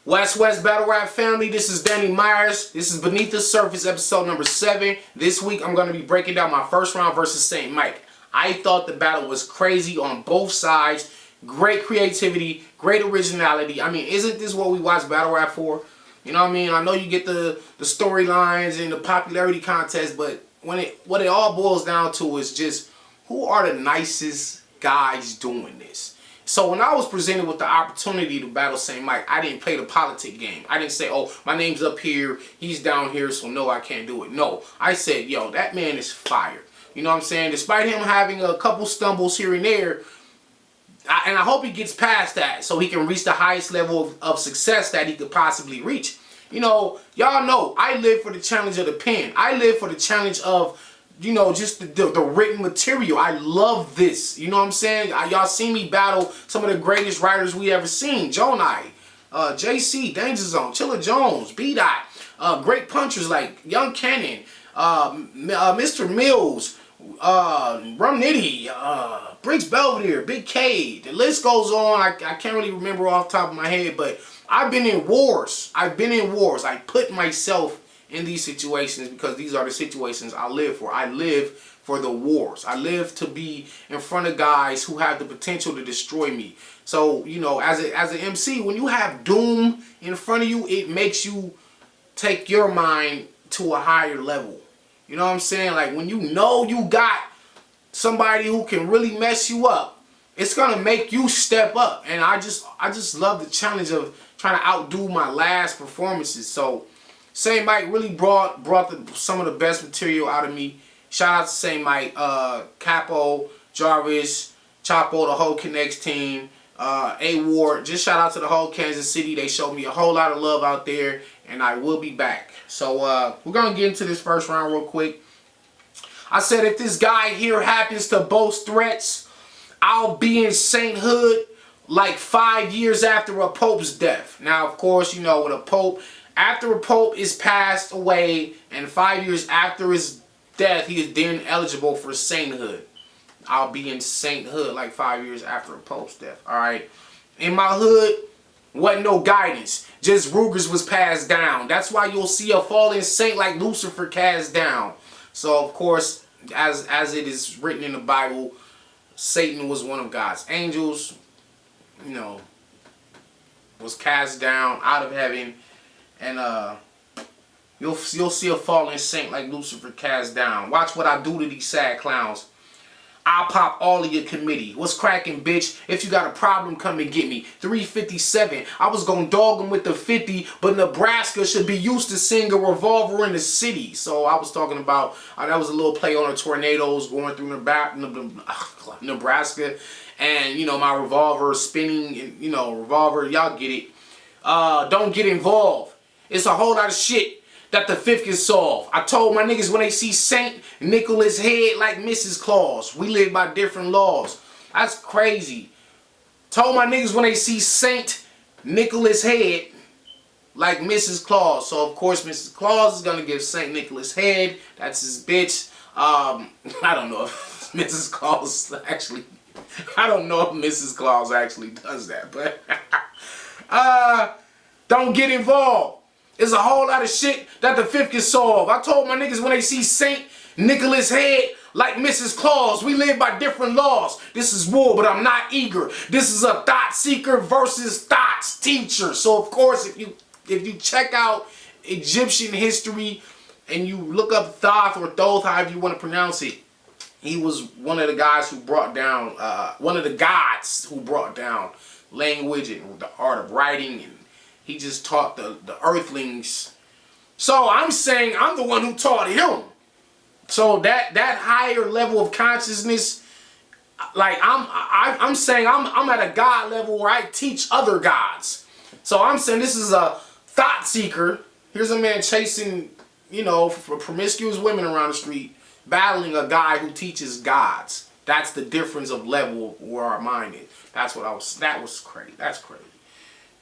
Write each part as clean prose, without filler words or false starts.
West Battle Rap family, this is Danny Myers. This is Beneath the Surface, episode number 7. This week I'm going to be breaking down my first round versus Saint Mike. I thought the battle was crazy on both sides. Great creativity, great originality. I mean, isn't this what we watch battle rap for? You know what I mean? I know you get the storylines and the popularity contest, but what it all boils down to is just who are the nicest guys doing this? So when I was presented with the opportunity to battle Saint Mike, I didn't play the politic game. I didn't say, oh, my name's up here, he's down here, so no, I can't do it. No, I said, yo, that man is fire. You know what I'm saying? Despite him having a couple stumbles here and there, and I hope he gets past that so he can reach the highest level of success that he could possibly reach. You know, y'all know, I live for the challenge of the pen. I live for the challenge of, you know, just the written material. I love this. You know what I'm saying? Y'all seen me battle some of the greatest writers we ever seen. Jonai, JC, Danger Zone, Chilla Jones, B-Dot, great punchers like Young Cannon, Mr. Mills, Rum Nitty, Briggs Belvedere, Big K. The list goes on. I can't really remember off the top of my head, but I've been in wars. I put myself in these situations because these are the situations I live for. I live for the wars. I live to be in front of guys who have the potential to destroy me. So, you know, as an MC, when you have doom in front of you, it makes you take your mind to a higher level. You know what I'm saying? Like when you know you got somebody who can really mess you up, it's gonna make you step up. And I just love the challenge of trying to outdo my last performances. So Saint Mike really brought some of the best material out of me. Shout out to Saint Mike, Capo, Jarvis, Chapo, the whole Connects team, A Ward. Just shout out to the whole Kansas City. They showed me a whole lot of love out there, and I will be back. So we're gonna get into this first round real quick. I said if this guy here happens to boast threats, I'll be in sainthood like 5 years after a pope's death. Now, of course, you know, with a pope, after a pope is passed away and 5 years after his death, he is then eligible for sainthood. I'll be in sainthood like 5 years after a pope's death. Alright. In my hood, wasn't no guidance. Just Rugers was passed down. That's why you'll see a fallen saint like Lucifer cast down. So, of course, as it is written in the Bible, Satan was one of God's angels, you know, was cast down out of heaven. And you'll see a fallen saint like Lucifer cast down. Watch what I do to these sad clowns. I'll pop all of your committee. What's cracking, bitch? If you got a problem, come and get me. 357. I was gonna dog him with the 50, but Nebraska should be used to seeing a revolver in the city. So I was talking about, that was a little play on the tornadoes going through Nebraska. And, you know, my revolver spinning, you know, revolver, y'all get it. Don't get involved. It's a whole lot of shit that the fifth can solve. I told my niggas when they see Saint Nicholas head like Mrs. Claus. We live by different laws. That's crazy. Told my niggas when they see Saint Nicholas head like Mrs. Claus. So of course Mrs. Claus is gonna give Saint Nicholas head. That's his bitch. I don't know if Mrs. Claus actually, I don't know if Mrs. Claus actually does that, but don't get involved. There's a whole lot of shit that the fifth can solve. I told my niggas when they see Saint Nicholas head like Mrs. Claus, we live by different laws. This is war, but I'm not eager. This is a thought seeker versus thoughts teacher. So of course, if you check out Egyptian history and you look up Thoth or Thoth, however you want to pronounce it, he was one of the guys who brought down, one of the gods who brought down language and the art of writing, and he just taught the earthlings. So I'm saying I'm the one who taught him. So that higher level of consciousness, like I'm saying I'm at a God level where I teach other gods. So I'm saying this is a thought seeker. Here's a man chasing, you know, for promiscuous women around the street, battling a guy who teaches gods. That's the difference of level where our mind is. That was crazy. That's crazy.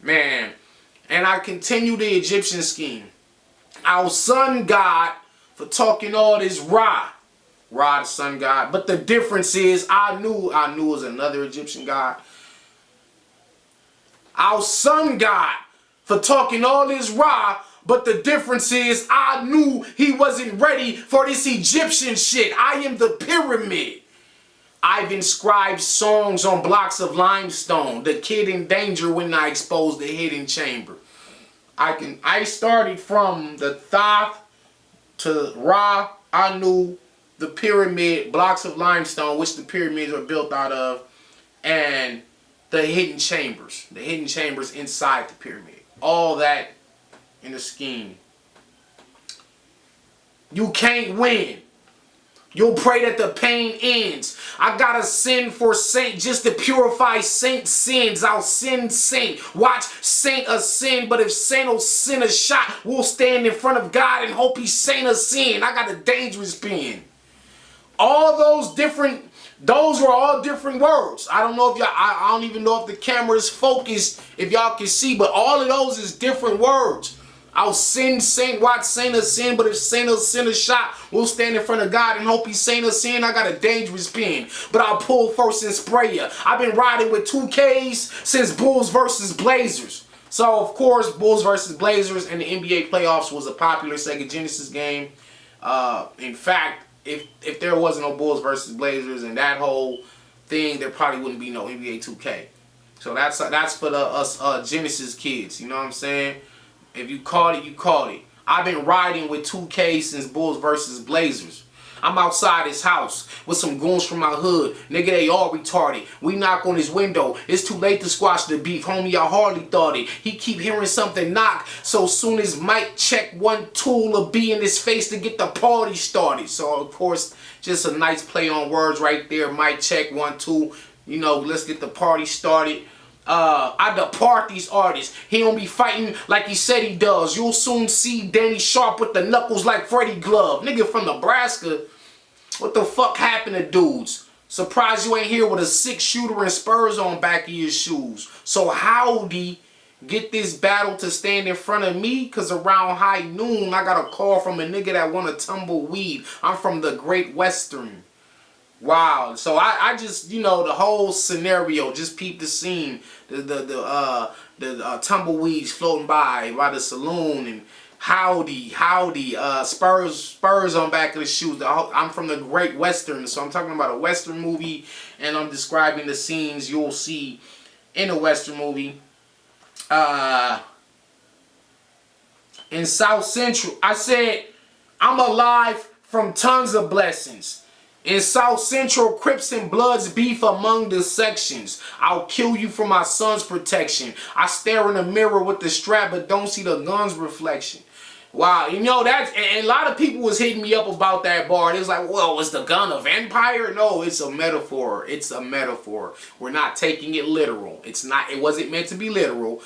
Man. And I continue the Egyptian scheme. Our sun god for talking all this Ra. Ra the sun god. But the difference is Anu was another Egyptian god. Our sun god for talking all this rah, but the difference is I knew he wasn't ready for this Egyptian shit. I am the pyramid. I've inscribed songs on blocks of limestone. The kid in danger when I exposed the hidden chamber. I started from the Thoth to Ra, Anu, the pyramid, blocks of limestone, which the pyramids are built out of, and the hidden chambers. The hidden chambers inside the pyramid. All that in a scheme. You can't win. You'll pray that the pain ends. I gotta sin for saint just to purify saint sins. I'll sin saint. Watch saint ascend, but if saint will sin a shot, we'll stand in front of God and hope he saint a sin. I got a dangerous pen. All those were all different words. I don't know if y'all, I don't even know if the camera is focused, if y'all can see, but all of those is different words. I'll sin, saint, watch saint a sin, but if saint will sin a shot, we'll stand in front of God and hope he saint a sin. I got a dangerous pen, but I'll pull first and spray ya. I've been riding with 2Ks since Bulls versus Blazers. So, of course, Bulls versus Blazers and the NBA playoffs was a popular Sega Genesis game. In fact, if there wasn't no Bulls versus Blazers and that whole thing, there probably wouldn't be no NBA 2K. So that's for us Genesis kids, you know what I'm saying? If you caught it, you caught it. I've been riding with 2K since Bulls versus Blazers. I'm outside his house with some goons from my hood. Nigga, they all retarded. We knock on his window. It's too late to squash the beef. Homie, I hardly thought it. He keep hearing something knock. So soon as Mike check, one tool will be in his face to get the party started. So, of course, just a nice play on words right there. Mike check, 1, 2. You know, let's get the party started. I depart these artists. He don't be fighting like he said he does. You'll soon see Danny Sharp with the knuckles like Freddie Glove. Nigga from Nebraska. What the fuck happened to dudes? Surprised you ain't here with a 6-shooter and Spurs on back of your shoes. So howdy, get this battle to stand in front of me, cause around high noon I got a call from a nigga that want to tumbleweed. I'm from the Great Western. Wow. So I just, you know, the whole scenario, just peep the scene. The tumbleweeds floating by the saloon, and howdy, Spurs on back of the shoes. I'm from the Great Western, so I'm talking about a Western movie, and I'm describing the scenes you'll see in a Western movie. In South Central, I said, I'm alive from tons of blessings. In South Central, Crips and Bloods beef among the sections. I'll kill you for my son's protection. I stare in the mirror with the strap but don't see the gun's reflection. Wow, you know, that's, and a lot of people was hitting me up about that bar. It was like, well, was the gun a vampire? No, it's a metaphor. It's a metaphor. We're not taking it literal. It wasn't meant to be literal.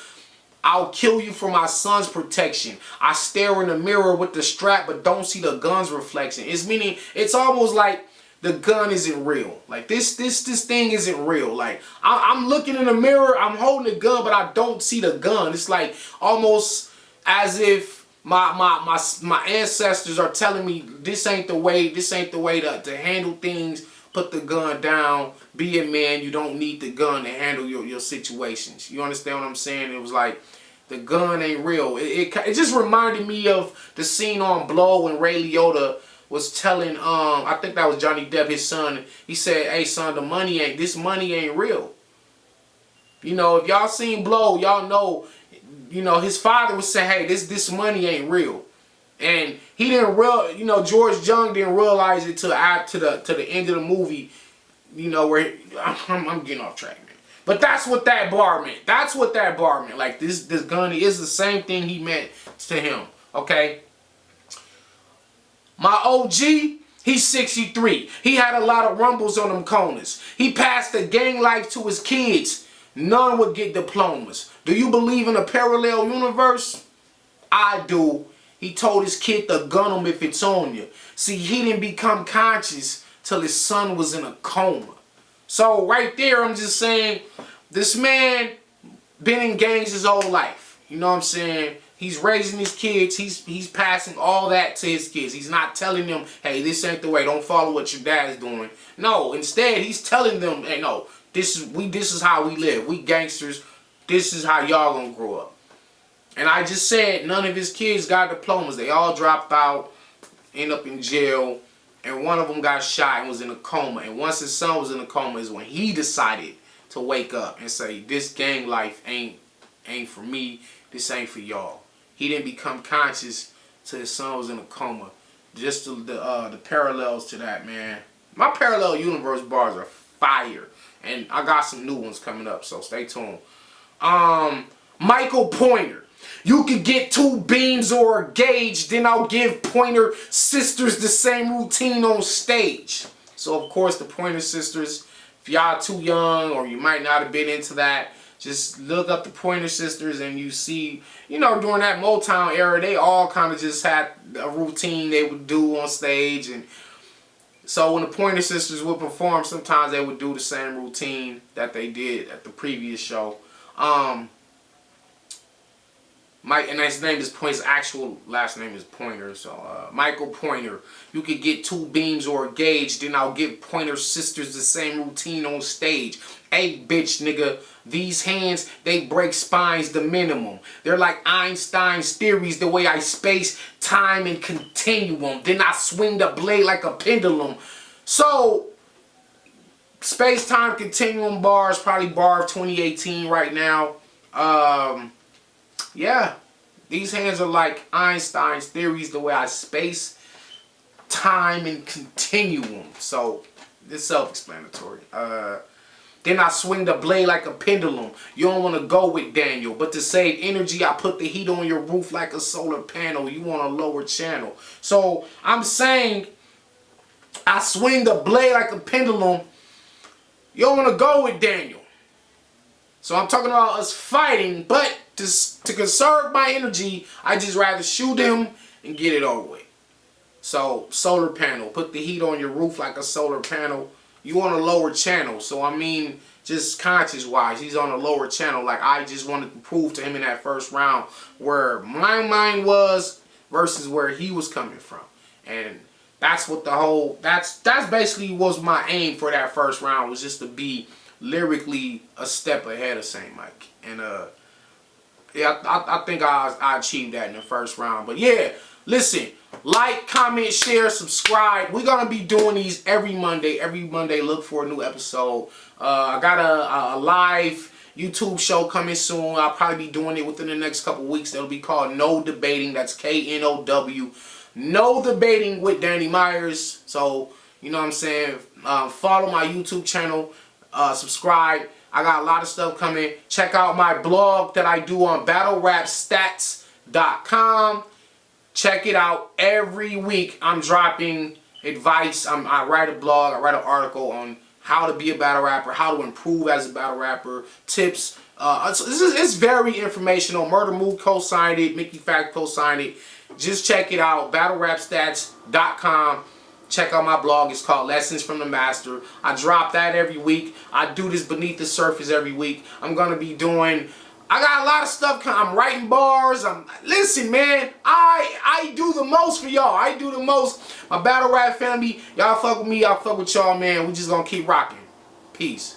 I'll kill you for my son's protection. I stare in the mirror with the strap but don't see the gun's reflection. It's meaning, it's almost like the gun isn't real. Like this thing isn't real. Like I'm looking in the mirror, I'm holding the gun, but I don't see the gun. It's like almost as if my ancestors are telling me this ain't the way to handle things. Put the gun down. Be a man. You don't need the gun to handle your situations. You understand what I'm saying? It was like the gun ain't real. It just reminded me of the scene on Blow when Ray Liotta was telling, I think that was Johnny Depp, his son. He said, hey son, this money ain't real. You know, if y'all seen Blow, y'all know, you know, his father was saying, hey, this money ain't real. And he didn't George Jung didn't realize it till to the end of the movie, you know, where I'm getting off track, man. But that's what that bar meant. That's what that bar meant. Like this gun is the same thing he meant to him. Okay. My OG, he's 63. He had a lot of rumbles on them corners. He passed the gang life to his kids. None would get diplomas. Do you believe in a parallel universe? I do. He told his kid to gun him if it's on you. See, he didn't become conscious till his son was in a coma. So right there, I'm just saying, this man been in gangs his whole life. You know what I'm saying? He's raising his kids. He's passing all that to his kids. He's not telling them, hey, this ain't the way. Don't follow what your dad's doing. No, instead, he's telling them, hey, no, this is how we live. We gangsters. This is how y'all gonna grow up. And I just said none of his kids got diplomas. They all dropped out, end up in jail, and one of them got shot and was in a coma. And once his son was in a coma is when he decided to wake up and say, this gang life ain't for me. This ain't for y'all. He didn't become conscious till his son was in a coma. Just the parallels to that, man. My parallel universe bars are fire. And I got some new ones coming up, so stay tuned. Michael Pointer. You could get 2 beams or a gauge, then I'll give Pointer Sisters the same routine on stage. So, of course, the Pointer Sisters, if y'all too young or you might not have been into that, just look up the Pointer Sisters and you see, you know, during that Motown era, they all kind of just had a routine they would do on stage. And so when the Pointer Sisters would perform, sometimes they would do the same routine that they did at the previous show. And his name is Pointer. His actual last name is Pointer. So Michael Pointer. You could get 2 beams or a gauge, then I'll give Pointer Sisters the same routine on stage. Hey, bitch, nigga. These hands, they break spines the minimum. They're like Einstein's theories, the way I space, time, and continuum. Then I swing the blade like a pendulum. So, space-time continuum bars, probably bar of 2018 right now. Yeah, these hands are like Einstein's theories, the way I space, time, and continuum. So, it's self-explanatory. Then I swing the blade like a pendulum. You don't want to go with Daniel. But to save energy, I put the heat on your roof like a solar panel. You want a lower channel. So, I'm saying, I swing the blade like a pendulum. You don't want to go with Daniel. So, I'm talking about us fighting, but to conserve my energy, I just rather shoot him and get it over with. So, solar panel. Put the heat on your roof like a solar panel. You on a lower channel. So, I mean, just conscious-wise, he's on a lower channel. Like, I just wanted to prove to him in that first round where my mind was versus where he was coming from. And that's what the whole... That's basically was my aim for that first round, was just to be lyrically a step ahead of St. Mike. And, yeah, I think I achieved that in the first round. But, yeah, listen... Like, comment, share, subscribe. We're going to be doing these every Monday. Every Monday, look for a new episode. I got a live YouTube show coming soon. I'll probably be doing it within the next couple weeks. It'll be called No Debating. That's K-N-O-W. No Debating with Danny Myers. So, you know what I'm saying? Follow my YouTube channel. Subscribe. I got a lot of stuff coming. Check out my blog that I do on BattleRapStats.com. Check it out. Every week I'm dropping advice. I write a blog, I write an article on how to be a battle rapper, how to improve as a battle rapper, tips. It's very informational. Murder Mood co-signed it, Mickey Fact co-signed it. Just check it out. BattleRapStats.com. Check out my blog. It's called Lessons from the Master. I drop that every week. I do this Beneath the Surface every week. I'm going to be doing... I got a lot of stuff. I'm writing bars. Listen, man. I do the most for y'all. I do the most. My battle rap family, y'all fuck with me. Y'all fuck with y'all, man. We just gonna keep rocking. Peace.